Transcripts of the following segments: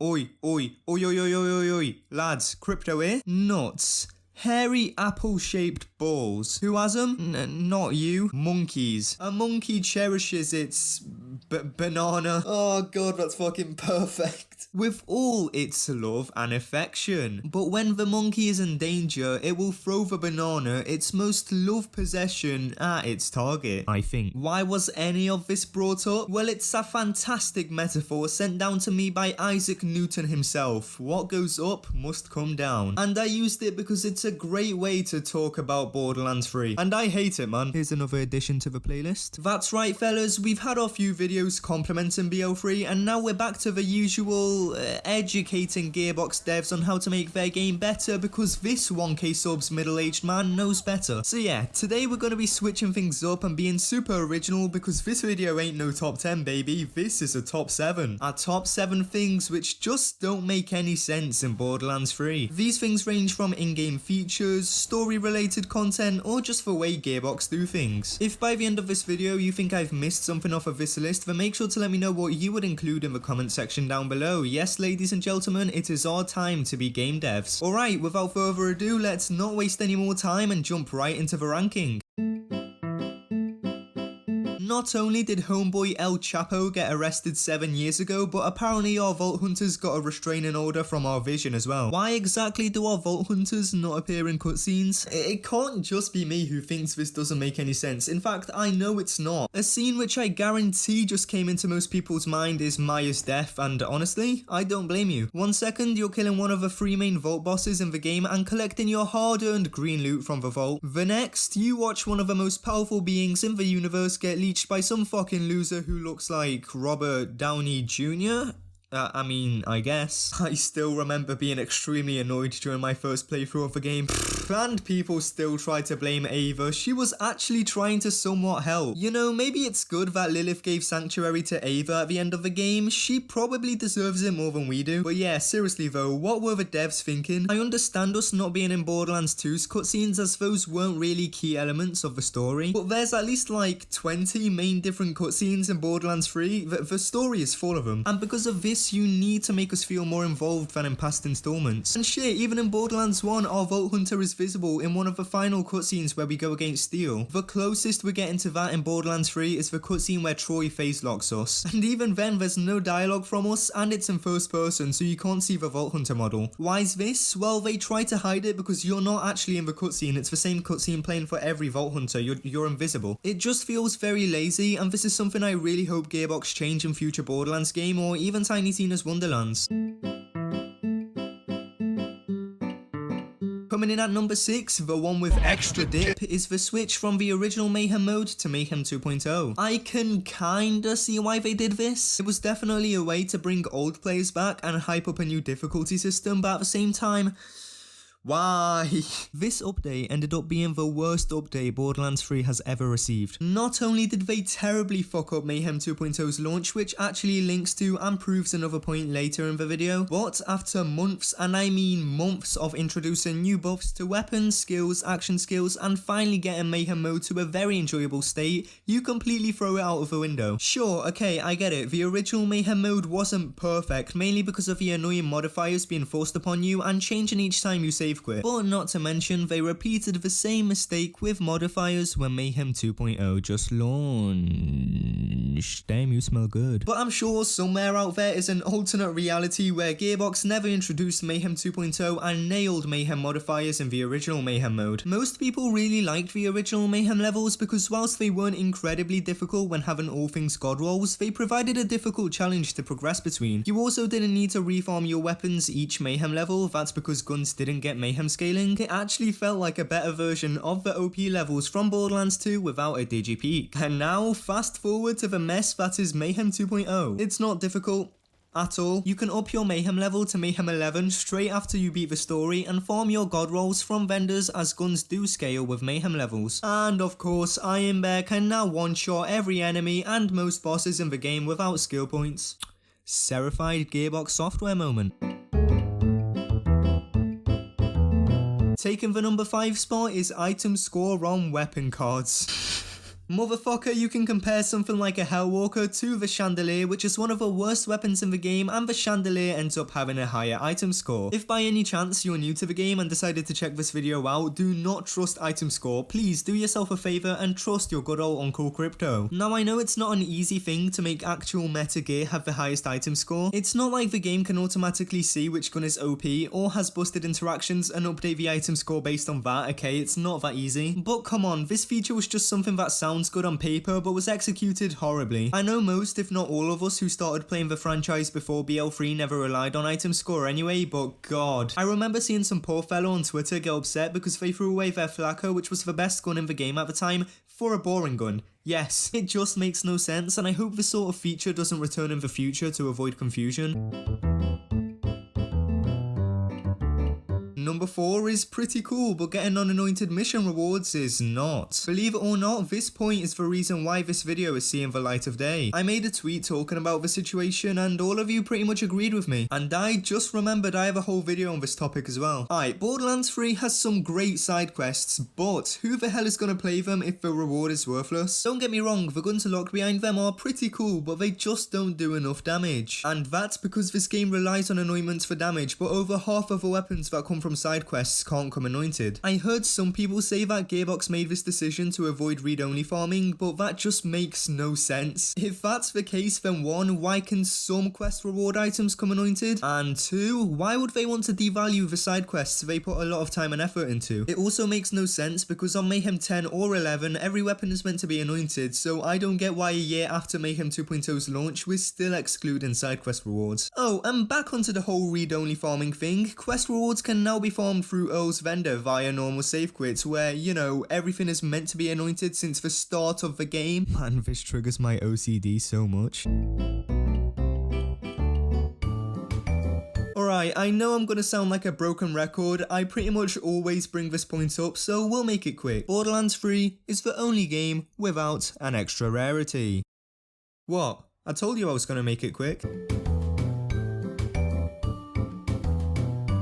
Oi, oi, oi, oi, oi, oi, oi, oi. Lads, crypto here? Nuts. Hairy apple-shaped balls. Who has them? Not you. Monkeys. A monkey cherishes its banana. Oh god, that's fucking perfect. With all its love and affection. But when the monkey is in danger, it will throw the banana, its most loved possession, at its target, I think. Why was any of this brought up? Well, it's a fantastic metaphor sent down to me by Isaac Newton himself. What goes up must come down. And I used it because it's a great way to talk about Borderlands 3. And I hate it, man. Here's another addition to the playlist. That's right, fellas. We've had our few videos complimenting BO3, and now we're back to the usual educating Gearbox devs on how to make their game better, because this 1k subs middle-aged man knows better. So yeah, today we're going to be switching things up and being super original, because this video ain't no top 10, baby. This is a top 7. Our top 7 things which just don't make any sense in Borderlands 3. These things range from in-game features, story-related content, or just the way Gearbox do things. If by the end of this video you think I've missed something off of this list, then make sure to let me know what you would include in the comment section down below. Yes, ladies and gentlemen, it is our time to be game devs. Alright, without further ado, let's not waste any more time and jump right into the ranking. Not only did homeboy El Chapo get arrested 7 years ago, but apparently our Vault Hunters got a restraining order from our Vision as well. Why exactly do our Vault Hunters not appear in cutscenes? It can't just be me who thinks this doesn't make any sense. In fact, I know it's not. A scene which I guarantee just came into most people's mind is Maya's death, and honestly, I don't blame you. 1 second, you're killing one of the 3 main Vault bosses in the game and collecting your hard-earned green loot from the Vault. The next, you watch one of the most powerful beings in the universe get leached by some fucking loser who looks like Robert Downey Jr. I guess. I still remember being extremely annoyed during my first playthrough of the game. And people still try to blame Ava. She was actually trying to somewhat help. You know, maybe it's good that Lilith gave sanctuary to Ava at the end of the game. She probably deserves it more than we do. But yeah, seriously though, what were the devs thinking? I understand us not being in Borderlands 2's cutscenes, as those weren't really key elements of the story. But there's at least like 20 main different cutscenes in Borderlands 3. The story is full of them. And because of this, you need to make us feel more involved than in past installments. And shit, even in Borderlands 1, our Vault Hunter is visible in one of the final cutscenes where we go against Steel. The closest we're getting to that in Borderlands 3 is the cutscene where Troy face locks us. And even then, there's no dialogue from us, and it's in first person, so you can't see the Vault Hunter model. Why is this? Well, they try to hide it because you're not actually in the cutscene. It's the same cutscene playing for every Vault Hunter. You're invisible. It just feels very lazy, and this is something I really hope Gearbox change in future Borderlands game, or even Tiny Tina's Wonderlands. Coming in at number 6, the one with extra dip, is the switch from the original Mayhem Mode to Mayhem 2.0. I can kinda see why they did this. It was definitely a way to bring old players back and hype up a new difficulty system, but at the same time, why? This update ended up being the worst update Borderlands 3 has ever received. Not only did they terribly fuck up Mayhem 2.0's launch, which actually links to and proves another point later in the video, but after months, and I mean months, of introducing new buffs to weapons, skills, action skills, and finally getting Mayhem Mode to a very enjoyable state, you completely throw it out of the window. Sure, okay, I get it, the original Mayhem Mode wasn't perfect, mainly because of the annoying modifiers being forced upon you and changing each time you save quit. But not to mention, they repeated the same mistake with modifiers when Mayhem 2.0 just launched. Damn, you smell good. But I'm sure somewhere out there is an alternate reality where Gearbox never introduced Mayhem 2.0 and nailed Mayhem modifiers in the original Mayhem mode. Most people really liked the original Mayhem levels because whilst they weren't incredibly difficult when having all things god rolls, they provided a difficult challenge to progress between. You also didn't need to reform your weapons each Mayhem level. That's because guns didn't get Mayhem scaling. It actually felt like a better version of the OP levels from Borderlands 2 without a digipeak. And now, fast forward to the mess that is Mayhem 2.0. It's not difficult at all. You can up your Mayhem level to Mayhem 11 straight after you beat the story and farm your god rolls from vendors, as guns do scale with Mayhem levels. And of course, Iron Bear can now one-shot every enemy and most bosses in the game without skill points. Serified Gearbox software moment. Taking the number 5 spot is item score on weapon cards. Motherfucker, you can compare something like a Hellwalker to the Chandelier, which is one of the worst weapons in the game, and the Chandelier ends up having a higher item score. If by any chance you're new to the game and decided to check this video out, do not trust item score. Please do yourself a favor and trust your good old Uncle Crypto. Now I know it's not an easy thing to make actual meta gear have the highest item score. It's not like the game can automatically see which gun is OP or has busted interactions and update the item score based on that, okay? It's not that easy. But come on, this feature was just something that sounds good on paper but was executed horribly. I know most, if not all of us who started playing the franchise before BL3 never relied on item score anyway, but god. I remember seeing some poor fellow on Twitter get upset because they threw away their Flacco, which was the best gun in the game at the time, for a boring gun. Yes, it just makes no sense, and I hope this sort of feature doesn't return in the future to avoid confusion. Number 4 is pretty cool, but getting non-anointed mission rewards is not. Believe it or not, this point is the reason why this video is seeing the light of day. I made a tweet talking about the situation and all of you pretty much agreed with me. And I just remembered I have a whole video on this topic as well. Alright, Borderlands 3 has some great side quests, but who the hell is gonna play them if the reward is worthless? Don't get me wrong, the guns locked behind them are pretty cool, but they just don't do enough damage. And that's because this game relies on anointments for damage, but over half of the weapons that come from side quests can't come anointed. I heard some people say that Gearbox made this decision to avoid read-only farming, but that just makes no sense. If that's the case, then 1, why can some quest reward items come anointed? And 2, why would they want to devalue the side quests they put a lot of time and effort into? It also makes no sense because on Mayhem 10 or 11, every weapon is meant to be anointed, so I don't get why a year after Mayhem 2.0's launch, we're still excluding side quest rewards. Oh, and back onto the whole read-only farming thing, quest rewards can now be farmed through Earl's vendor via normal save quits where, you know, everything is meant to be anointed since the start of the game. Man, this triggers my OCD so much. Alright, I know I'm gonna sound like a broken record, I pretty much always bring this point up, so we'll make it quick. Borderlands 3 is the only game without an extra rarity. What? I told you I was gonna make it quick.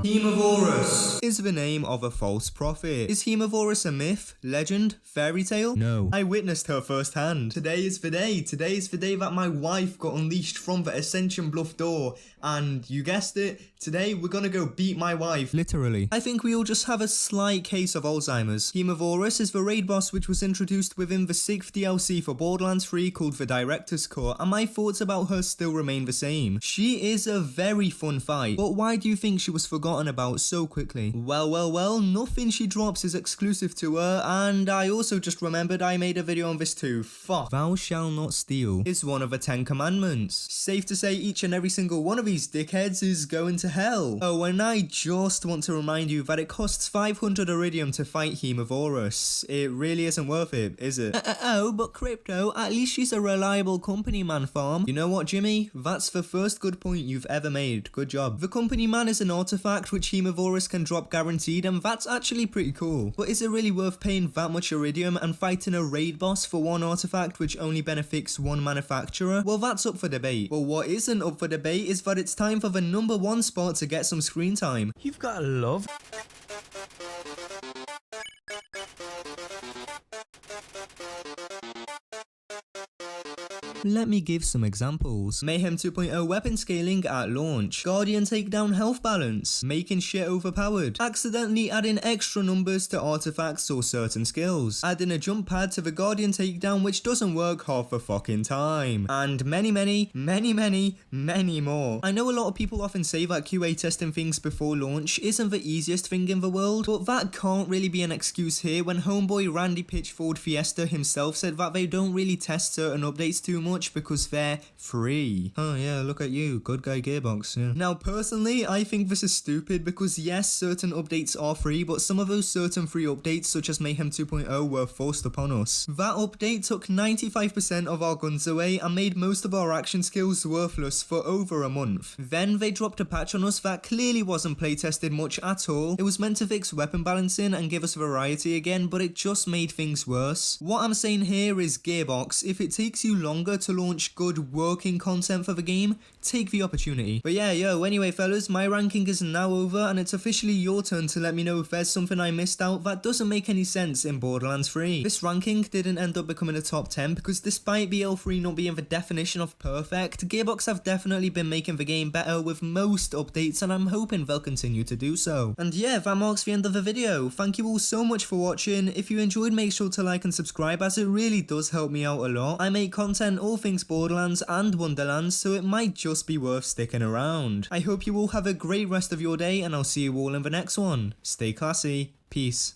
Hemovoros is the name of a false prophet. Is Hemovoros a myth, legend, fairy tale? No. I witnessed her firsthand. Today is the day. Today is the day that my wife got unleashed from the Ascension Bluff door. And you guessed it, today we're gonna go beat my wife. Literally. I think we all just have a slight case of Alzheimer's. Hemovoros is the raid boss which was introduced within the 6th DLC for Borderlands 3 called the Director's Cut, and my thoughts about her still remain the same. She is a very fun fight, but why do you think she was forgotten about so quickly? Well, nothing she drops is exclusive to her, and I also just remembered I made a video on this too. Fuck. Thou shalt not steal is one of the 10 commandments. Safe to say each and every single one of these dickheads is going to hell. Oh, and I just want to remind you that it costs 500 iridium to fight Hemovoros. It really isn't worth it, is it? Oh, but Crypto, at least she's a reliable company man farm. You know what, Jimmy? That's the first good point you've ever made. Good job. The company man is an artifact which Hemovoros can drop guaranteed, and that's actually pretty cool. But is it really worth paying that much iridium and fighting a raid boss for one artifact which only benefits one manufacturer? Well, that's up for debate. But what isn't up for debate is that it's time for the number 1 spot to get some screen time. You've got love. Let me give some examples. Mayhem 2.0 weapon scaling at launch. Guardian takedown health balance. Making shit overpowered. Accidentally adding extra numbers to artifacts or certain skills. Adding a jump pad to the Guardian takedown which doesn't work half the fucking time. And many more. I know a lot of people often say that QA testing things before launch isn't the easiest thing in the world, but that can't really be an excuse here when homeboy Randy Pitchford Fiesta himself said that they don't really test certain updates too much because they're free. Oh yeah, look at you, good guy Gearbox, yeah. Now personally, I think this is stupid because yes, certain updates are free, but some of those certain free updates such as Mayhem 2.0 were forced upon us. That update took 95% of our guns away and made most of our action skills worthless for over a month. Then they dropped a patch on us that clearly wasn't playtested much at all. It was meant to fix weapon balancing and give us variety again, but it just made things worse. What I'm saying here is Gearbox, if it takes you longer to launch good working content for the game, take the opportunity. But yeah, anyway fellas, my ranking is now over and it's officially your turn to let me know if there's something I missed out that doesn't make any sense in Borderlands 3. This ranking didn't end up becoming a top 10 because despite BL3 not being the definition of perfect, Gearbox have definitely been making the game better with most updates and I'm hoping they'll continue to do so. And yeah, that marks the end of the video. Thank you all so much for watching. If you enjoyed, make sure to like and subscribe as it really does help me out a lot. I make content all things Borderlands and Wonderlands, so it might just be worth sticking around. I hope you all have a great rest of your day and I'll see you all in the next one. Stay classy. Peace.